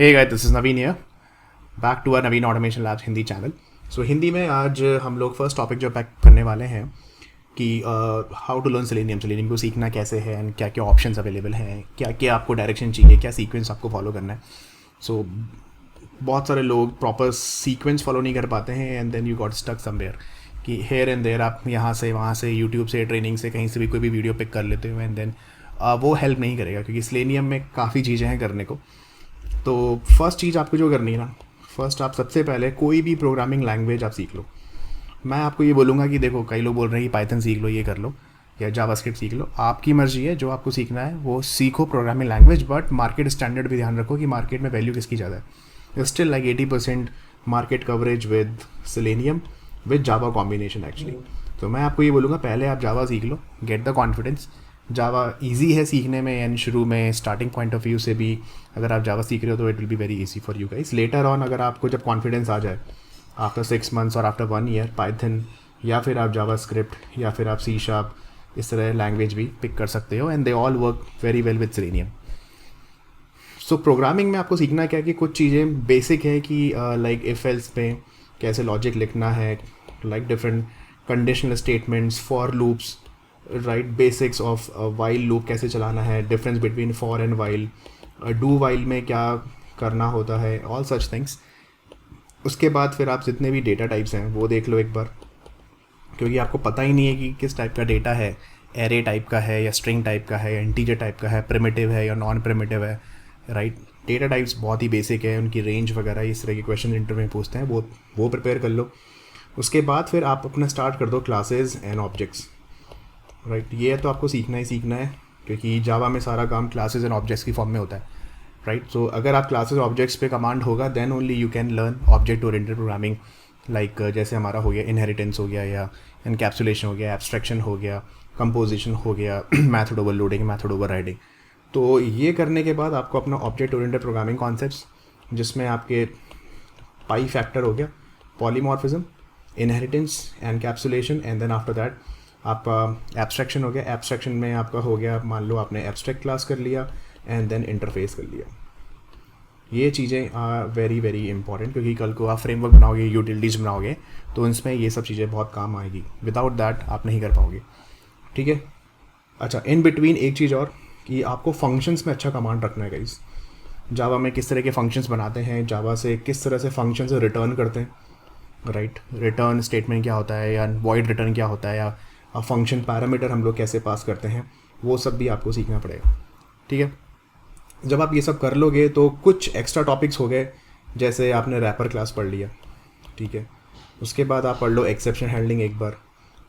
Hey guys, this is Naveen here, back to our Naveen automation labs Hindi channel. So Hindi में आज हम लोग फर्स्ट टॉपिक जो पैक करने वाले हैं कि how to learn selenium. Selenium को सीखना कैसे है एंड क्या क्या ऑप्शंस अवेलेबल हैं, क्या क्या आपको डायरेक्शन चाहिए, क्या सीक्वेंस आपको फॉलो करना है। सो बहुत सारे लोग प्रॉपर सीक्वेंस फॉलो नहीं कर पाते हैं and then you got stuck somewhere कि हेयर एंड देयर आप यहाँ से वहाँ से यूट्यूब से ट्रेनिंग से कहीं से भी कोई भी वीडियो पिक कर लेते हो एंड देन वो हेल्प नहीं करेगा, क्योंकि सेलेनियम में काफ़ी चीज़ें हैं करने को। तो फर्स्ट चीज़ आपको जो करनी है ना, फर्स्ट आप सबसे पहले कोई भी प्रोग्रामिंग लैंग्वेज आप सीख लो। मैं आपको ये बोलूँगा कि देखो, कई लोग बोल रहे हैं कि पाइथन सीख लो, ये कर लो या जावास्क्रिप्ट सीख लो, आपकी मर्जी है, जो आपको सीखना है वो सीखो programming language. But market standard भी ध्यान रखो कि मार्केट में वैल्यू किसकी ज़्यादा है। Still like 80% market coverage with selenium with Java combination actually. तो मैं आपको ये बोलूँगा, पहले आप जावा सीख लो, get the confidence. Java easy है सीखने में एंड शुरू में स्टार्टिंग पॉइंट ऑफ व्यू से भी अगर आप जावा सीख रहे हो तो it will be very easy for you guys. Later on अगर आपको जब कॉन्फिडेंस आ जाए आफ्टर 6 मंथ्स और आफ्टर 1 ईयर, पाइथन या फिर आप जावा स्क्रिप्ट या फिर आप सी शार्प, इस तरह लैंग्वेज भी पिक कर सकते हो and they all work very well with selenium. So programming में आपको सीखना क्या है कि कुछ चीज़ें बेसिक है कि लाइक इफ एल्स में कैसे लॉजिक लिखना है, like different conditional statements, for loops, right, basics of while loop कैसे चलाना है, difference between for and while, do while में क्या करना होता है, ऑल सच थिंग्स। उसके बाद फिर आप जितने भी डेटा टाइप्स हैं वो देख लो एक बार, क्योंकि आपको पता ही नहीं है कि किस टाइप का डेटा है, एरे टाइप का है या स्ट्रिंग टाइप का है या इंटीजर टाइप का है, प्रिमिटिव है या नॉन प्रिमिटिव है, राइट। डेटा टाइप्स बहुत ही बेसिक है, उनकी रेंज वगैरह इस तरह के क्वेश्चन इंटरव्यू में पूछते हैं, वो प्रिपेयर कर लो। उसके बाद फिर आप अपना स्टार्ट कर दो क्लासेस एंड ऑब्जेक्ट्स, राइट। ये तो आपको सीखना ही सीखना है, क्योंकि जावा में सारा काम क्लासेस एंड ऑब्जेक्ट्स की फॉर्म में होता है, राइट। सो अगर आप क्लासेस ऑब्जेक्ट्स पे कमांड होगा then only you can learn object oriented programming. Like जैसे हमारा हो गया इनहेरिटेंस हो गया या एनकैप्सुलेशन हो गया, एब्स्ट्रैक्शन हो गया, कंपोजिशन हो गया, मैथड ओवरलोडिंग, मैथड ओवरराइडिंग। तो ये करने के बाद आपको अपना ऑब्जेक्ट ओरिएंटेड प्रोग्रामिंग कॉन्सेप्ट्स, जिसमें आपके पाई फैक्टर हो गया, polymorphism, inheritance, encapsulation and then after that आपका एब्स्ट्रैक्शन हो गया। एब्स्ट्रैक्शन में आपका हो गया, मान लो आपने एब्स्ट्रैक्ट क्लास कर लिया एंड देन इंटरफेस कर लिया। ये चीज़ें आर वेरी वेरी इंपॉर्टेंट, क्योंकि कल को आप फ्रेमवर्क बनाओगे, यूटिलिटीज़ बनाओगे, तो इसमें ये सब चीज़ें बहुत काम आएगी। विदाउट दैट आप नहीं कर पाओगे, ठीक है। अच्छा, इन बिटवीन एक चीज़ और कि आपको फंक्शंस में अच्छा कमांड रखना है गाइस। जावा में किस तरह के फंक्शंस बनाते हैं, जावा से किस तरह से फंक्शन से रिटर्न करते हैं, राइट। रिटर्न स्टेटमेंट क्या होता है या वॉइड रिटर्न क्या होता है, या फंक्शन पैरामीटर हम लोग कैसे पास करते हैं, वो सब भी आपको सीखना पड़ेगा, ठीक है। जब आप ये सब कर लोगे तो कुछ एक्स्ट्रा टॉपिक्स हो गए, जैसे आपने रैपर क्लास पढ़ लिया, ठीक है। उसके बाद आप पढ़ लो एक्सेप्शन हैंडलिंग एक बार,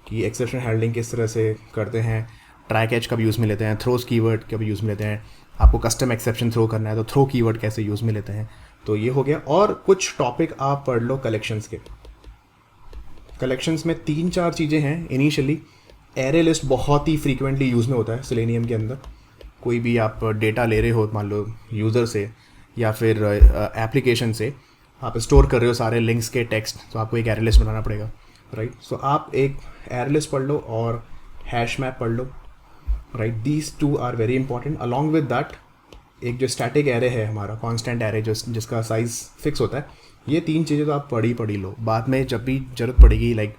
कि एक्सेप्शन हैंडलिंग किस तरह से करते हैं, ट्राई कैच कब यूज़ में लेते हैं, थ्रोस कीवर्ड कब यूज़ में लेते हैं, आपको कस्टम एक्सेप्शन थ्रो करना है तो थ्रो कीवर्ड कैसे यूज़ में लेते हैं। तो ये हो गया। और कुछ टॉपिक आप पढ़ लो कलेक्शंस के। कलेक्शंस में 3-4 चीज़ें हैं इनिशियली। एरे लिस्ट बहुत ही फ्रीक्वेंटली यूज़ में होता है सेलेनियम के अंदर। कोई भी आप डेटा ले रहे हो, मान लो यूज़र से या फिर एप्लीकेशन से, आप स्टोर कर रहे हो सारे लिंक्स के टेक्स्ट, तो आपको एक एरे लिस्ट बनाना पड़ेगा, राइट। सो आप एक एरे लिस्ट पढ़ लो और हैश मैप पढ़ लो, right. These two are very important. Along with that एक जो स्टैटिक एरे है हमारा, कॉन्स्टेंट एरे, जिसका साइज़ फिक्स होता है, ये 3 चीज़ें तो आप पढ़ ही लो। बाद में जब भी ज़रूरत पड़ेगी, लाइक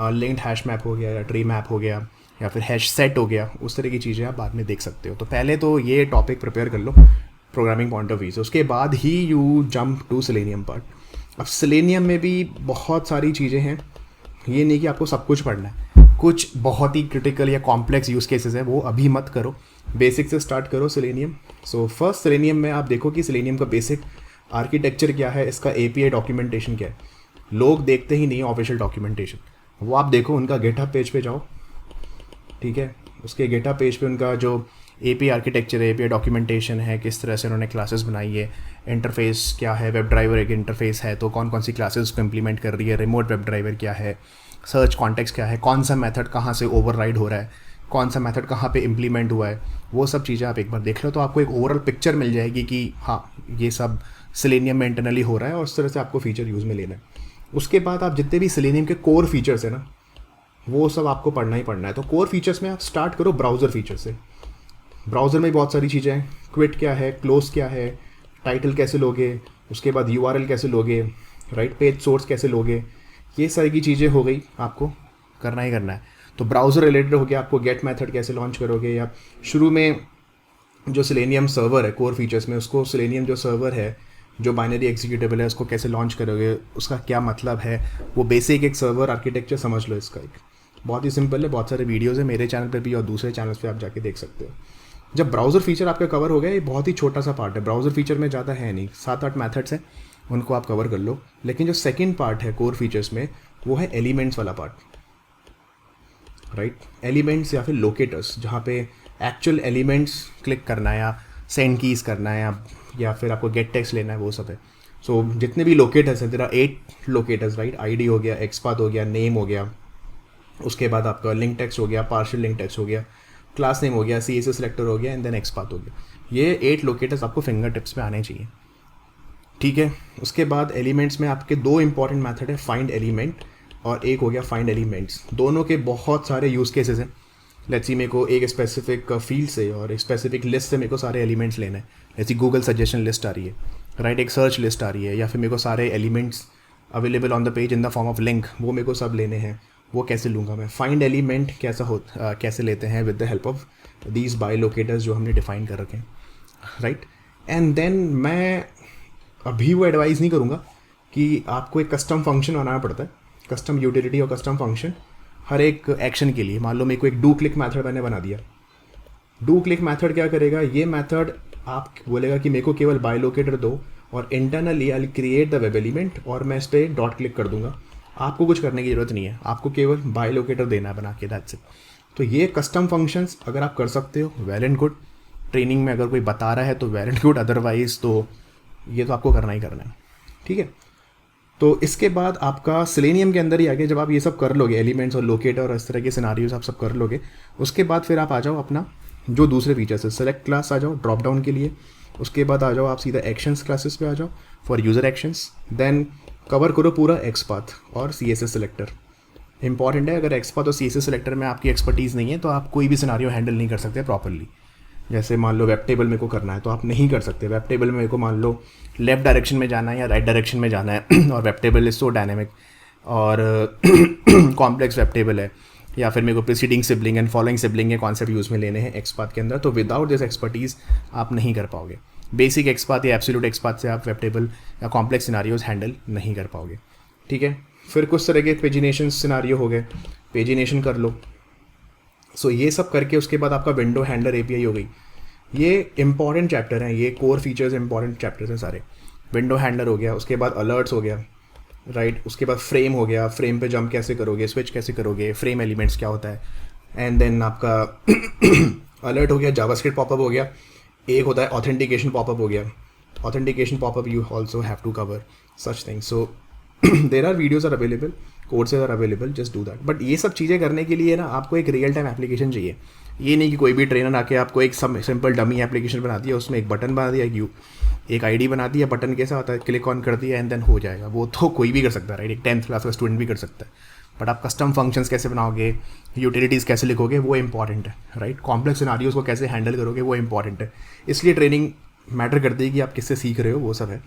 लिंक्ड हैश मैप हो गया या ट्री मैप हो गया या फिर हैश सेट हो गया, उस तरह की चीज़ें आप बाद में देख सकते हो। तो पहले तो ये टॉपिक प्रिपेयर कर लो प्रोग्रामिंग पॉइंट ऑफ व्यू से, उसके बाद ही you jump to selenium part. अब सेलेनियम में भी बहुत सारी चीज़ें हैं, ये नहीं कि आपको सब कुछ पढ़ना है। कुछ बहुत ही क्रिटिकल या कॉम्प्लेक्स यूज़ केसेस है, वो अभी मत करो, बेसिक से स्टार्ट करो सेलेनियम। सो फर्स्ट सेलेनियम में आप देखो कि सेलेनियम का बेसिक आर्किटेक्चर क्या है, इसका एपीआई डॉक्यूमेंटेशन क्या है। लोग देखते ही नहीं ऑफिशियल डॉक्यूमेंटेशन, वो आप देखो, उनका गेटअप पेज पे जाओ, ठीक है। उसके गेटअप पेज पे उनका जो एपीआई आर्किटेक्चर है, एपीआई डॉक्यूमेंटेशन है, किस तरह से उन्होंने क्लासेस बनाई है, इंटरफेस क्या है, वेब ड्राइवर एक इंटरफेस है तो कौन कौन सी क्लासेस को इम्प्लीमेंट कर रही है, रिमोट वेब ड्राइवर क्या है, सर्च कॉन्टेक्स्ट क्या है, कौन सा मेथड कहाँ से ओवरराइड हो रहा है, कौन सा मेथड कहाँ पे इम्प्लीमेंट हुआ है, वो सब चीज़ें आप एक बार देख लो तो आपको एक ओवरऑल पिक्चर मिल जाएगी कि हाँ, ये सब सेलेनियम में इंटरनली हो रहा है और उस तरह से आपको फीचर यूज़ में लेना है। उसके बाद आप जितने भी सेलेनियम के कोर फीचर्स है ना, वो सब आपको पढ़ना ही पढ़ना है। तो कोर फीचर्स में आप स्टार्ट करो ब्राउज़र फीचर से। ब्राउज़र में बहुत सारी चीज़ें हैं, क्विट क्या है, क्लोज क्या है, टाइटल कैसे लोगे, उसके बाद यूआरएल कैसे लोगे, राइट, पेज सोर्स कैसे लोगे, ये सारी की चीज़ें हो गई, आपको करना ही करना है। तो ब्राउज़र रिलेटेड हो गया, आपको गेट मेथड कैसे लॉन्च करोगे, या शुरू में जो सेलेनियम सर्वर है कोर फीचर्स में, उसको सेलेनियम जो सर्वर है जो बाइनरी एग्जीक्यूटेबल है उसको कैसे लॉन्च करोगे, उसका क्या मतलब है, वो बेसिक एक सर्वर आर्किटेक्चर समझ लो। इसका एक बहुत ही सिंपल है, बहुत सारे वीडियोज़ है मेरे चैनल पे भी और दूसरे चैनल्स पे आप जाके देख सकते हो। जब ब्राउज़र फीचर आपका कवर हो गया, ये बहुत ही छोटा सा पार्ट है, ब्राउज़र फीचर में ज़्यादा है नहीं, 7-8 मैथड्स हैं, उनको आप कवर कर लो। लेकिन जो सेकेंड पार्ट है कोर फीचर्स में, वो है एलिमेंट्स वाला पार्ट, राइट, एलिमेंट्स या फिर लोकेटर्स, जहाँ पे एक्चुअल एलिमेंट्स क्लिक करना है या सेंड कीज करना है या फिर आपको गेट टेक्स्ट लेना है, वो सब है। सो जितने भी लोकेटर्स हैं, तेरा 8 लोकेटर्स, राइट, आईडी हो गया, एक्सपाथ हो गया, नेम हो गया, उसके बाद आपका लिंक टेक्स्ट हो गया, पार्शियल लिंक टेक्स्ट हो गया, क्लास नेम हो गया, CSS सेलेक्टर हो गया, एंड देन एक्सपाथ हो गया। ये 8 लोकेटर्स आपको फिंगर टिप्स में आने चाहिए, ठीक है। उसके बाद एलिमेंट्स में आपके 2 इंपॉर्टेंट मेथड है, फाइंड एलिमेंट और एक हो गया फाइंड एलिमेंट्स। दोनों के बहुत सारे यूज़ केसेस हैं। लेट्स सी, मेरे को एक स्पेसिफिक फील्ड से और एक स्पेसिफिक लिस्ट से मेरे को सारे एलिमेंट्स लेना है। जैसे गूगल सजेशन लिस्ट आ रही है, राइट, एक सर्च लिस्ट आ रही है, या फिर मेरे को सारे elements available on the page in the form of link, वो मेरे को सब लेने हैं। वो कैसे लूँगा मैं? फाइंड एलिमेंट कैसे लेते हैं? With the help of these by locators जो हमने डिफाइन कर रखे हैं, राइट। एंड देन मैं अभी वो एडवाइस नहीं करूँगा कि आपको एक कस्टम फंक्शन बनाना पड़ता है, कस्टम यूटिलिटी और कस्टम फंक्शन हर एक एक्शन के लिए। मान लो मेरे को एक डू क्लिक मैथड मैंने बना दिया। डू क्लिक मैथड क्या करेगा? ये मैथड आप बोलेगा कि मेरे को केवल बाय लोकेटर दो और internally I create the web element और मैं इस पर डॉट क्लिक कर दूंगा। आपको कुछ करने की ज़रूरत नहीं है, आपको केवल बाय लोकेटर देना है बना के, दैट्स इट। तो ये कस्टम फंक्शंस अगर आप कर सकते हो, वेल एंड गुड। ट्रेनिंग में अगर कोई बता रहा है तो वेल एंड गुड, अदरवाइज तो ये तो आपको करना ही करना है, ठीक है। तो इसके बाद आपका सेलेनियम के अंदर ही आगे जब आप ये सब कर लोगे, एलिमेंट्स और लोकेटर और इस तरह के सिनारियोज आप सब कर लोगे, उसके बाद फिर आप आ जाओ अपना जो दूसरे फीचर्स है, सेलेक्ट क्लास आ जाओ ड्रॉप डाउन के लिए। उसके बाद आ जाओ आप सीधा एक्शंस क्लासेस पे आ जाओ for user actions. Then cover करो पूरा एक्सपाथ और CSS सेलेक्टर। इंपॉर्टेंट है, अगर एक्सपाथ और CSS सेलेक्टर में आपकी एक्सपर्टीज़ नहीं है तो आप कोई भी सिनारियो हैंडल नहीं कर सकते प्रॉपरली। जैसे मान लो वेब टेबल मेरे को करना है तो आप नहीं कर सकते। वेब टेबल में मेरे को मान लो लेफ्ट डायरेक्शन में जाना है या राइट डायरेक्शन में जाना है और web table is so dynamic और कॉम्प्लेक्स वेब टेबल है, या फिर मेरे को preceding sibling and following sibling के कॉन्सेप्ट यूज़ में लेने हैं एक्सपाथ के अंदर, तो विदाउट दिस एक्सपर्टीज़ आप नहीं कर पाओगे। बेसिक एक्सपाथ या एब्सोल्यूट एक्सपाथ से आप वेब टेबल या कॉम्प्लेक्स सिनारियोज हैंडल नहीं कर पाओगे, ठीक है। फिर कुछ तरह के पेजिनेशन सिनारियो हो गए, पेजिनेशन कर लो। सो ये सब करके उसके बाद आपका विंडो हैंडलर API हो गई। ये इंपॉर्टेंट चैप्टर हैं, ये कोर फीचर्स इंपॉर्टेंट चैप्टर्स हैं सारे। विंडो हैंडलर हो गया, उसके बाद अलर्ट्स हो गया, राइट, उसके बाद फ्रेम हो गया, फ्रेम पे जंप कैसे करोगे, स्विच कैसे करोगे, फ्रेम एलिमेंट्स क्या होता है, एंड देन आपका अलर्ट हो गया, जावास्क्रिप्ट पॉपअप हो गया, एक होता है ऑथेंटिकेशन पॉपअप हो गया। Authentication popup you also have to cover such things. So there are videos are available, courses are available, just do that. But ये सब चीज़ें करने के लिए ना आपको एक रियल टाइम एप्लीकेशन चाहिए। ये नहीं कि कोई भी ट्रेनर आके आपको एक सिंपल डमी एप्लीकेशन बना दिया, उसमें एक बटन बना दिया, एक ID बना दिया, बटन कैसा होता है, क्लिक ऑन कर दिया एंड देन हो जाएगा। वो तो कोई भी कर सकता है, राइट, एक 10th क्लास का स्टूडेंट भी कर सकता है। बट आप कस्टम फंक्शंस कैसे बनाओगे, यूटिलिटीज़ कैसे लिखोगे, वो इंपॉर्टेंट है, राइट। कॉम्प्लेक्स सिनारियोज को कैसे हैंडल करोगे, वो इंपॉर्टेंट है। इसलिए ट्रेनिंग मैटर करती है कि आप किससे सीख रहे हो, वो सब है।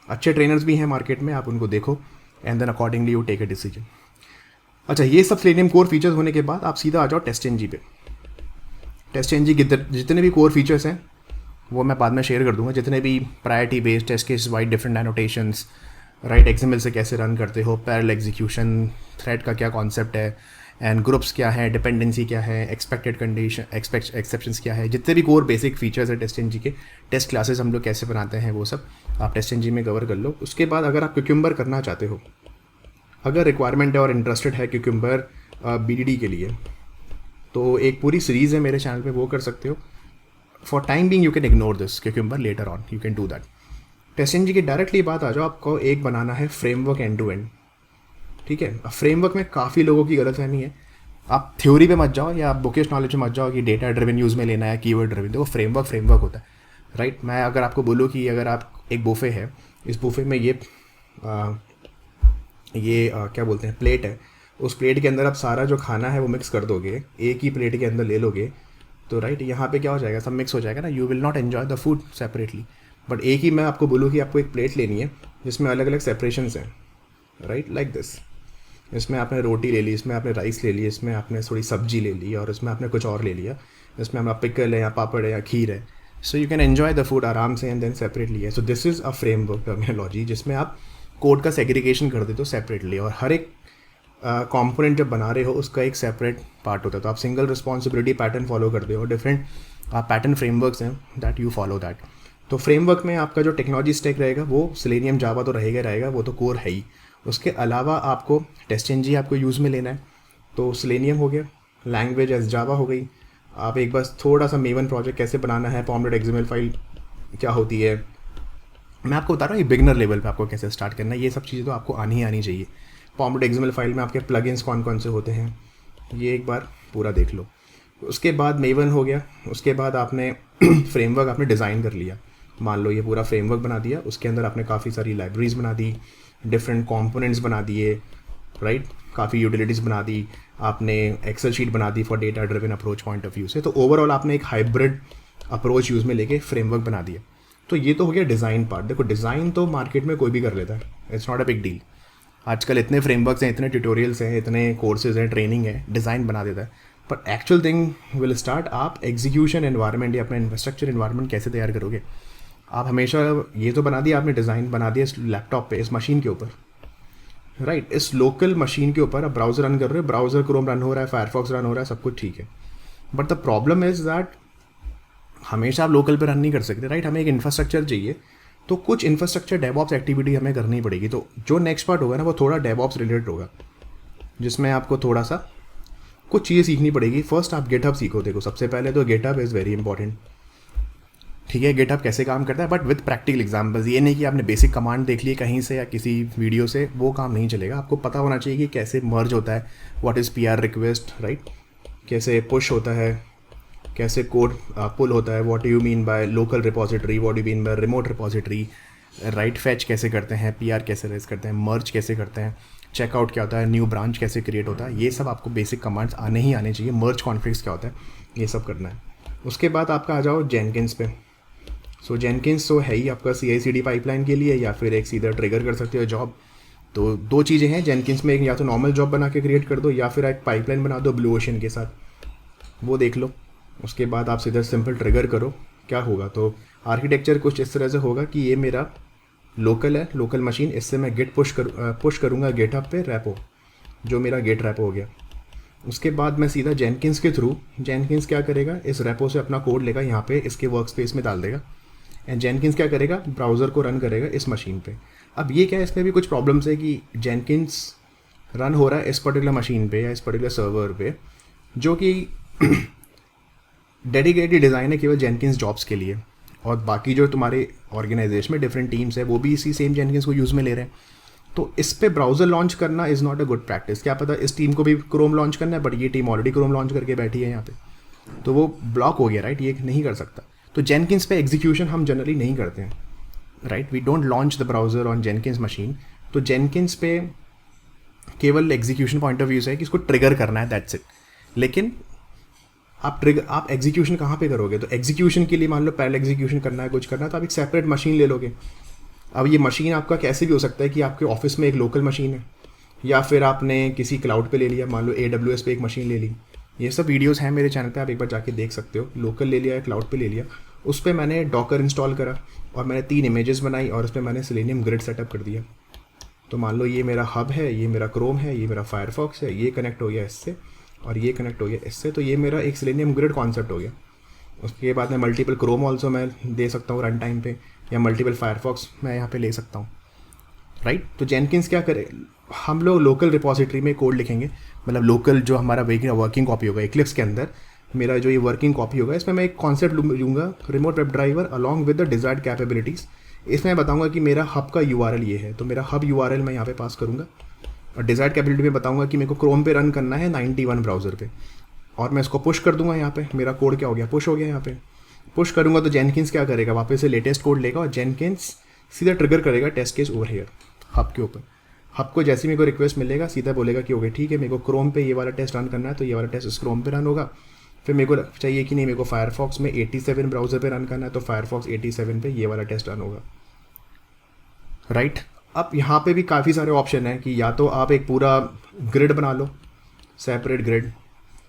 अच्छे ट्रेनर्स भी हैं मार्केट में, आप उनको देखो and then accordingly you take a decision. अच्छा, ये सब सेलेनियम कोर फीचर्स होने के बाद आप सीधा आ जाओ TestNG पे। TestNG के जितने भी कोर फीचर्स हैं वो मैं बाद में शेयर कर दूंगा, जितने भी priority based, test case wise, different annotations, right, XML से कैसे रन करते हो, पैरेलल एग्जीक्यूशन, थ्रेड का क्या कॉन्सेप्ट है, एंड ग्रुप्स क्या है, डिपेंडेंसी क्या है, एक्सपेक्टेड कंडीशन, एक्सेप्शंस क्या है, जितने भी कोर बेसिक फीचर्स है TestNG के, टेस्ट क्लासेस हम लोग कैसे बनाते हैं, वो सब आप TestNG में कवर कर लो। उसके बाद अगर आप क्यूकम्बर करना चाहते हो, अगर रिक्वायरमेंट है और इंटरेस्टेड है क्यूकम्बर BDD के लिए, तो एक पूरी सीरीज़ है मेरे चैनल पे, वो कर सकते हो। For time being you can ignore this cucumber, later on you can do that. TestNG की डायरेक्टली बात आ जाओ, आपको एक बनाना है फ्रेमवर्क एंड टू एंड, ठीक है। अब फ्रेमवर्क में काफ़ी लोगों की गलतफहमी है। आप थ्योरी पे मत जाओ या आप बुकिश नॉलेज में मत जाओ कि डेटा ड्रिवन यूज़ में लेना है, कीवर्ड ड्रिवन। देखो फ्रेमवर्क होता है, राइट। मैं अगर आपको बोलूँ कि अगर आप एक बुफे है, इस बुफे में ये क्या बोलते हैं, प्लेट है, उस प्लेट के अंदर आप सारा जो खाना है वो मिक्स कर दोगे, एक ही प्लेट के अंदर ले लोगे, तो राइट यहाँ पे क्या हो जाएगा, सब मिक्स हो जाएगा ना, you will not enjoy the food separately. But एक ही मैं आपको बोलूँ कि आपको एक प्लेट लेनी है जिसमें अलग अलग सेपरेशंस हैं, राइट, लाइक दिस। इसमें आपने रोटी ले ली, इसमें आपने राइस ले ली, इसमें आपने थोड़ी सब्जी ले ली, और इसमें आपने कुछ और ले लिया, इसमें हमारा पिकल है या पापड़ है या खीर है। So you can enjoy the food आराम से एंड देन सेपरेटली है। So this is a framework terminology जिसमें आप कोड का सेग्रीगेशन कर देते हो सेपरेटली, और हर एक कंपोनेंट जब बना रहे हो उसका एक सेपरेट पार्ट होता है। तो आप सिंगल रिस्पॉन्सिबिलिटी पैटर्न फॉलो करते हो, डिफरेंट पैटर्न फ्रेमवर्क्स हैं दैट यू फॉलो दैट। तो फ्रेमवर्क में आपका जो टेक्नोलॉजी स्टैक रहेगा वो सेलेनियम जावा तो रहेगा, वो तो कोर है ही। उसके अलावा आपको टेस्टएनजी आपको यूज़ में लेना है, तो सेलेनियम हो गया, लैंग्वेज एज जावा हो गई। आप एक बस थोड़ा सा मेवन प्रोजेक्ट कैसे बनाना है, पॉमलेट एक्सएमएल फाइल क्या होती है, मैं आपको बता रहा हूँ ये बिगनर लेवल पे आपको कैसे स्टार्ट करना है। ये सब चीज़ें तो आपको आनी ही आनी चाहिए। पॉमलेट एक्सएमएल फाइल में आपके प्लगइन्स कौन कौन से होते हैं ये एक बार पूरा देख लो। उसके बाद मेवन हो गया, उसके बाद आपने फ्रेमवर्क आपने डिज़ाइन कर लिया, मान लो ये पूरा फ्रेमवर्क बना दिया, उसके अंदर आपने काफ़ी सारी लाइब्रेरीज बना दी, डिफरेंट कंपोनेंट्स बना दिए, राइट, काफ़ी यूटिलिटीज़ बना दी, आपने एक्सेल शीट बना दी for data driven approach point of view से। तो ओवरऑल आपने एक हाइब्रिड अप्रोच यूज़ में लेके फ्रेमवर्क बना दिया। तो ये तो हो गया डिज़ाइन पार्ट। देखो डिज़ाइन तो मार्केट में कोई भी कर लेता है, it's not a big deal. आजकल इतने फ्रेमवर्क्स हैं, इतने ट्यूटोरियल्स हैं, इतने कोर्सेज हैं, ट्रेनिंग है, डिज़ाइन बना देता है। पर एक्चुअल थिंग विल स्टार्ट, आप एग्जीक्यूशन एनवायरनमेंट या अपना इंफ्रास्ट्रक्चर एनवायरनमेंट कैसे तैयार करोगे। आप हमेशा ये तो बना दिया आपने, डिज़ाइन बना दिया इस लैपटॉप पे, इस मशीन के ऊपर, राइट, इस लोकल मशीन के ऊपर आप ब्राउज़र रन कर रहे हो, ब्राउज़र क्रोम रन हो रहा है, फायरफॉक्स रन हो रहा है, सब कुछ ठीक है। But the problem is that हमेशा आप लोकल पे रन नहीं कर सकते, राइट, हमें एक इंफ्रास्ट्रक्चर चाहिए। तो कुछ इंफ्रास्ट्रक्चर डेवऑप्स एक्टिविटी हमें करनी पड़ेगी। तो जो नेक्स्ट पार्ट होगा ना वो थोड़ा डेवऑप्स रिलेटेड होगा, जिसमें आपको थोड़ा सा कुछ चीज़ें सीखनी पड़ेगी। फर्स्ट आप गिटहब सीखो। देखो सबसे पहले तो गिटहब इज़ वेरी इंपॉर्टेंट, ठीक है, गिटहब कैसे काम करता है, बट विद प्रैक्टिकल एग्जांपल्स। ये नहीं कि आपने बेसिक कमांड देख ली कहीं से या किसी वीडियो से, वो काम नहीं चलेगा। आपको पता होना चाहिए कि कैसे मर्ज होता है, what is PR request, right, कैसे पुश होता है, कैसे कोड पुल होता है, what you mean by local repository, what you mean by remote repository, right fetch कैसे करते हैं, पीआर कैसे रेज करते हैं, मर्ज कैसे करते हैं, चेकआउट क्या होता है, न्यू ब्रांच कैसे क्रिएट होता है। ये सब आपको बेसिक कमांड्स आने ही आने चाहिए। मर्ज कॉन्फ्लिक्ट्स क्या होता है, ये सब करना है। उसके बाद आपका आ जाओ जेनकिंस पे। सो जेनकिंस तो है ही आपका CI/CD पाइपलाइन के लिए, या फिर एक सीधा ट्रिगर कर सकते हो जॉब। तो दो चीज़ें हैं जेनकिंस में, एक या तो नॉर्मल जॉब बना के क्रिएट कर दो, या फिर एक पाइपलाइन बना दो ब्लू ओशन के साथ, वो देख लो। उसके बाद आप सीधा सिंपल ट्रिगर करो, क्या होगा। तो आर्किटेक्चर कुछ इस तरह से होगा कि ये मेरा लोकल है, लोकल मशीन, इससे मैं गिट पुश करूँगा गिटहब पे रैपो, जो मेरा गिट रैपो हो गया। उसके बाद मैं सीधा जेनकिंस के थ्रू, जेनकिंस क्या करेगा, इस रैपो से अपना कोड लेगा, यहाँ पे इसके वर्क स्पेस में डाल देगा, एंड जेनकिंस क्या करेगा, ब्राउज़र को रन करेगा इस मशीन पे। अब ये क्या है, इसमें भी कुछ प्रॉब्लम्स है कि जेनकिंस रन हो रहा है इस पर्टिकुलर मशीन पे या इस पर्टिकुलर सर्वर पे, जो कि डेडिकेटेड डिज़ाइन है केवल जेनकिंस जॉब्स के लिए, और बाकी जो तुम्हारे ऑर्गेनाइजेशन में डिफरेंट टीम्स है वो भी इसी सेम जेनकिंस को यूज़ में ले रहे हैं। तो इस पे ब्राउज़र लॉन्च करना is not a good practice. क्या पता इस टीम को भी क्रोम लॉन्च करना है, बट ये टीम ऑलरेडी क्रोम लॉन्च करके बैठी है यहाँ पे, तो वो ब्लॉक हो गया, राइट, ये नहीं कर सकता। तो जेनकिंस पे एग्जीक्यूशन हम जनरली नहीं करते हैं, right, we don't launch the browser on Jenkins machine. तो जेनकिंस पे केवल एग्जीक्यूशन पॉइंट ऑफ व्यू से है कि इसको ट्रिगर करना है, दैट्स इट। लेकिन आप एग्जीक्यूशन कहाँ पे करोगे, तो एग्जीक्यूशन के लिए मान लो पैरेलल एग्जीक्यूशन करना है, कुछ करना है, तो आप एक सेपरेट मशीन ले लोगे। अब ये मशीन आपका कैसे भी हो सकता है कि आपके ऑफिस में एक लोकल मशीन है, या फिर आपने किसी क्लाउड पे ले लिया, मान लो AWS पे एक मशीन ले ली। ये सब वीडियोस हैं मेरे चैनल पे, आप एक बार जाके देख सकते हो। लोकल ले लिया या क्लाउड पे ले लिया, उस पर मैंने डॉकर इंस्टॉल करा और मैंने 3 इमेजेस बनाई और उस पर मैंने सेलेनियम ग्रिड सेटअप कर दिया। तो मान लो ये मेरा हब है, ये मेरा क्रोम है, ये मेरा फायरफॉक्स है, ये कनेक्ट हो गया इससे और ये कनेक्ट हो गया इससे, तो ये मेरा एक सेलेनियम ग्रिड कॉन्सेप्ट हो गया। उसके बाद में मल्टीपल क्रोम ऑल्सो मैं दे सकता हूँ रन टाइम पे, या मल्टीपल फायरफॉक्स मैं यहाँ पे ले सकता हूँ, राइट। तो जेनकिंस क्या करे, हम लोग लोकल रिपोजिटरी में कोड लिखेंगे, मतलब लोकल जो हमारा वर्किंग कॉपी होगा एक्लिप्स के अंदर, मेरा जो ये वर्किंग कॉपी होगा, इसमें मैं एक कॉन्सेप्ट लूँगा, remote web driver along with the desired capabilities. इसमें मैं बताऊँगा कि मेरा हब का URL ये है, तो मेरा हब URL मैं यहाँ पे पास करूँगा, और डिजायर्ड कैपेबिलिटी में बताऊँगा कि मेरे को क्रोम पे रन करना है 91 ब्राउज़र पे, और मैं इसको पुश कर दूंगा। यहाँ पे मेरा कोड क्या हो गया, पुश हो गया। यहाँ पे पुश करूँगा तो जेनकिंस क्या करेगा, वापस से लेटेस्ट कोड लेगा और जेनकिंस सीधा ट्रिगर करेगा test case over here hub के ऊपर। हब को जैसे मेरे को रिक्वेस्ट मिलेगा सीधा बोलेगा कि ओके ठीक है, मेरे को क्रोम पे ये वाला टेस्ट रन करना है, तो ये वाला टेस्ट इस क्रोम पे रन होगा, फिर मेरे को चाहिए कि नहीं मेरे को फायरफॉक्स में 87 ब्राउज़र पे रन करना है, तो फायरफॉक्स 87 पे ये वाला टेस्ट रन होगा, राइट। अब यहाँ पे भी काफ़ी सारे ऑप्शन हैं कि या तो आप एक पूरा ग्रिड बना लो, सेपरेट ग्रिड,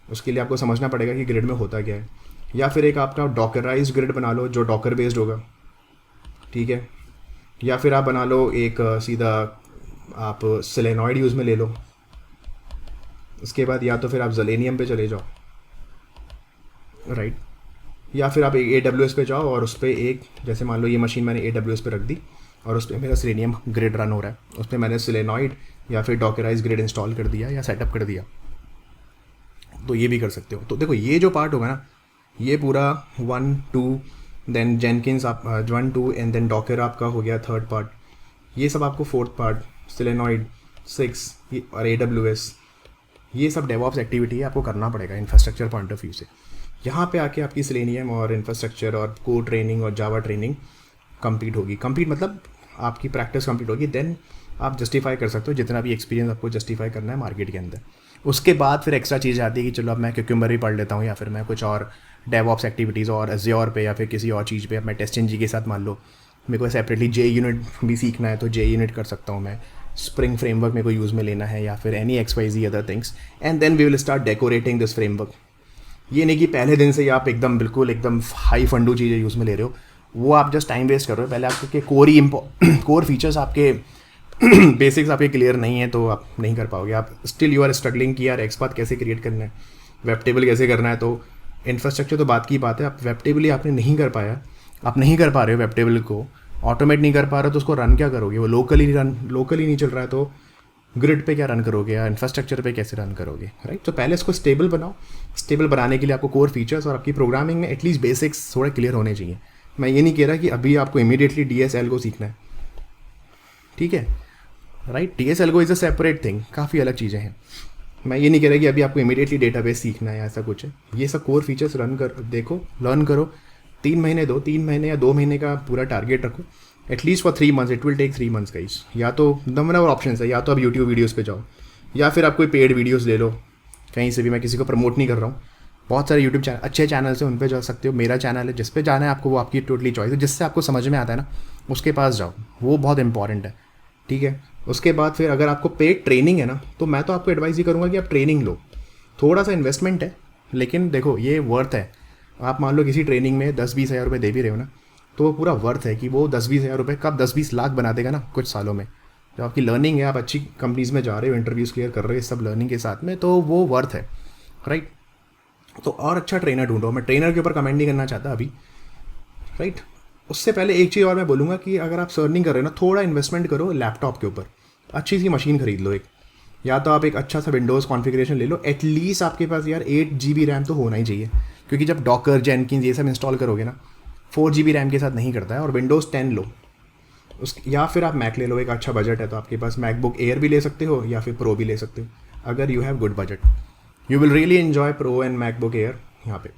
उसके लिए आपको समझना पड़ेगा कि ग्रिड में होता क्या है, या फिर एक आपका डॉकराइज्ड ग्रिड बना लो जो डॉकर बेस्ड होगा, ठीक है, या फिर आप बना लो एक सीधा आप सेलेनॉइड यूज़ में ले लो। उसके बाद या तो फिर आप ज़ेलेनियम पे चले जाओ, राइट, या फिर आप AWS पे जाओ और उस पर एक, जैसे मान लो ये मशीन मैंने AWS पे रख दी और उस पर मेरा सेलेनियम ग्रिड रन हो रहा है, उस पर मैंने सेलेनॉइड या फिर डॉकराइज ग्रिड इंस्टॉल कर दिया या सेटअप कर दिया, तो ये भी कर सकते हो। तो देखो ये जो पार्ट होगा ना, ये पूरा 1 2 देन जेनकिंस आप 1 2 एंड देन डॉकर आपका हो गया 3rd पार्ट, ये सब आपको 4th पार्ट, सेलेनॉइड 6 और AWS, ये सब डेवऑप्स एक्टिविटी है, आपको करना पड़ेगा इंफ्रास्ट्रक्चर पॉइंट ऑफ व्यू से। यहाँ पे आके आपकी सेलेनियम और इंफ्रास्ट्रक्चर और कोड ट्रेनिंग और जावा ट्रेनिंग कंप्लीट होगी। कंप्लीट मतलब आपकी प्रैक्टिस कंप्लीट होगी, देन आप जस्टिफाई कर सकते हो जितना भी एक्सपीरियंस आपको जस्टिफाई करना है मार्केट के अंदर। उसके बाद फिर एक्स्ट्रा चीज़ आती है कि चलो अब मैं क्यूक्यूम्बर भी पढ़ लेता हूँ, या फिर मैं कुछ और डेवऑप्स एक्टिविटीज़ और एज़्योर पे या फिर किसी और चीज़ पे मैं टेस्टिंग के साथ, मान लो मेरे को सेपरेटली JUnit भी सीखना है तो JUnit कर सकता हूँ मैं, स्प्रिंग फ्रेमवर्क मेरे को यूज़ में लेना है, या फिर any XYZ other things, and then we will start decorating this framework. ये नहीं कि पहले दिन से ही आप एकदम बिल्कुल एकदम हाई फंडू चीज़ें यूज़ में ले रहे हो, वो आप जस्ट टाइम वेस्ट कर रहे हो। पहले आपके कोर फीचर्स आपके बेसिक्स आपके क्लियर नहीं है तो आप नहीं कर पाओगे, आप स्टिल यू आर स्ट्रगलिंग कि यार एक्सपाथ कैसे क्रिएट करना है, वेब टेबल कैसे करना है। तो इंफ्रास्ट्रक्चर तो बात की बात है, आप वेब टेबल ही आपने नहीं कर पाया, आप नहीं कर पा रहे हो वेब टेबल को ऑटोमेट नहीं कर पा रहे हो, तो उसको रन क्या करोगे, वो लोकली नहीं चल रहा है तो ग्रिड पे क्या रन करोगे या इंफ्रास्ट्रक्चर पे कैसे रन करोगे, राइट। तो पहले इसको स्टेबल बनाओ। स्टेबल बनाने के लिए आपको कोर फीचर्स और आपकी प्रोग्रामिंग में एटलीस्ट बेसिक्स थोड़े क्लियर होने चाहिए। मैं ये नहीं कह रहा कि अभी आपको इमीडिएटली DSL को सीखना है, ठीक है, राइट। DSL को इज़ अ सेपरेट थिंग, काफ़ी अलग चीज़ें हैं। मैं ये नहीं कह रहा कि अभी आपको इमीडिएटली डेटाबेस सीखना है, ऐसा कुछ है। ये सब कोर फीचर्स रन कर देखो, लर्न करो, 3 महीने 3 महीने या 2 महीने का पूरा टारगेट रखो, at least for 3 months, it will take 3 months guys. या तो नंबर और ऑप्शन है, या तो आप यूट्यूब वीडियोस पे जाओ, या फिर आप कोई पेड वीडियोस ले लो कहीं से भी। मैं किसी को प्रमोट नहीं कर रहा हूँ, बहुत सारे यूट्यूब चैनल अच्छे चैनल्स हैं, उन पे जा सकते हो। मेरा चैनल है, जिस पे जाना है आपको वो आपकी टोटली चॉइस है, जिससे आपको समझ में आता है ना उसके पास जाओ, वो बहुत इंपॉर्टेंट है, ठीक है। उसके बाद फिर अगर आपको पेड ट्रेनिंग है ना, तो मैं तो आपको एडवाइस ही करूँगा कि आप ट्रेनिंग लो। थोड़ा सा इन्वेस्टमेंट है, लेकिन देखो ये वर्थ है। आप मान लो किसी ट्रेनिंग में 10-20 हज़ार रुपये दे भी रहे हो ना, तो वो पूरा वर्थ है कि वो 10-20 हज़ार रुपये कब 10-20 लाख बना देगा ना कुछ सालों में। जब आपकी लर्निंग है, आप अच्छी कंपनीज़ में जा रहे हो, इंटरव्यूज़ क्लियर कर रहे हो सब लर्निंग के साथ में, तो वो वर्थ है, राइट। तो और अच्छा ट्रेनर ढूंढो। मैं ट्रेनर के ऊपर कमेंट नहीं करना चाहता अभी, राइट। उससे पहले एक चीज़ और मैं बोलूँगा कि अगर आप सर्निंग कर रहे हो ना, थोड़ा इन्वेस्टमेंट करो लैपटॉप के ऊपर, अच्छी सी मशीन खरीद लो एक, या तो आप एक अच्छा सा विंडोज़ कॉन्फ़िगरेशन ले लो। एटलीस्ट आपके पास यार 8 GB रैम तो होना ही चाहिए, क्योंकि जब डॉकर जेनकिंस ये सब इंस्टॉल करोगे ना, 4 GB रैम के साथ नहीं करता है। और विंडोज़ 10 लो या फिर आप मैक ले लो, एक अच्छा बजट है तो आपके पास मैकबुक एयर भी ले सकते हो या फिर प्रो भी ले सकते हो। अगर you have good budget, you will really enjoy pro and MacBook air. यहाँ पे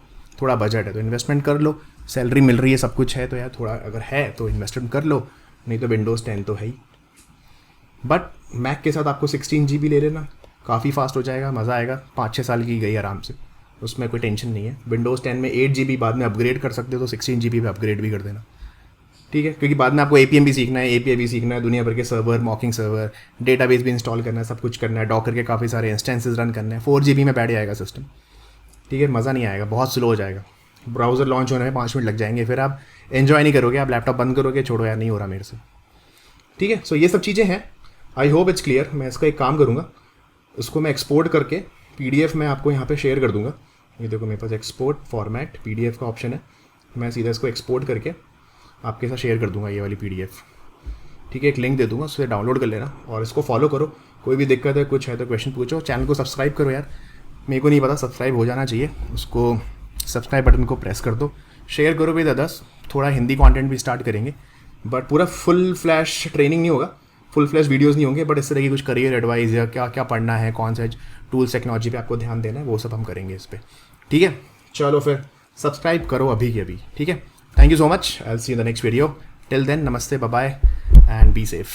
थोड़ा बजट है तो इन्वेस्टमेंट कर लो, सैलरी मिल रही है, सब कुछ है, तो यार थोड़ा अगर है तो इन्वेस्टमेंट कर लो, नहीं तो विंडोज़ 10 तो है ही। बट मैक के साथ आपको 16 GB ले लेना, काफ़ी फास्ट हो जाएगा, मज़ा आएगा। 5-6 साल की गई आराम से, उसमें कोई टेंशन नहीं है। विंडोज़ 10 में 8 GB बाद में अपग्रेड कर सकते हो, तो 16 GB पे अपग्रेड भी कर देना, ठीक है। क्योंकि बाद में आपको APM भी सीखना है, API भी सीखना है, दुनिया भर के सर्वर, मॉकिंग सर्वर, डेटाबेस भी इंस्टॉल करना है, सब कुछ करना है, डॉकर के काफ़ी सारे इंस्टेंसेस रन करने हैं। 4 GB में बैठ जाएगा सिस्टम, ठीक है। मज़ा नहीं आएगा, बहुत स्लो हो जाएगा। ब्राउज़र लॉन्च होने में 5 मिनट लग जाएंगे, फिर आप एन्जॉय नहीं करोगे, आप लैपटॉप बंद करोगे, छोड़ो यार नहीं हो रहा मेरे से, ठीक है। सो ये सब चीज़ें हैं, आई होप इट्स क्लियर। मैं इसका एक काम करूँगा, उसको मैं एक्सपोर्ट करके PDF में आपको यहाँ पे शेयर कर दूँगा। ये देखो मेरे पास एक्सपोर्ट फॉर्मेट PDF का ऑप्शन है, मैं सीधा इसको एक्सपोर्ट करके आपके साथ शेयर कर दूँगा, ये वाली PDF, ठीक है। एक लिंक दे दूँगा, उससे डाउनलोड कर लेना और इसको फॉलो करो। कोई भी दिक्कत है, कुछ है तो क्वेश्चन पूछो। चैनल को सब्सक्राइब करो यार, मेरे को नहीं पता, सब्सक्राइब हो जाना चाहिए। उसको सब्सक्राइब बटन को प्रेस कर दो, शेयर करो विद अदर्स। थोड़ा हिंदी कंटेंट भी स्टार्ट करेंगे, बट पूरा फुल फ्लैश ट्रेनिंग नहीं होगा, फुल फ्लैश वीडियोस नहीं होंगे, बट इस तरह की कुछ करियर एडवाइस या क्या क्या पढ़ना है, कौन से टूल्स टेक्नोलॉजी पे आपको ध्यान देना है, वो सब हम करेंगे इस पर, ठीक है। चलो फिर सब्सक्राइब करो अभी के अभी, ठीक है। Thank you so much, I will see you in the next video. Till then, namaste, bye bye and be safe.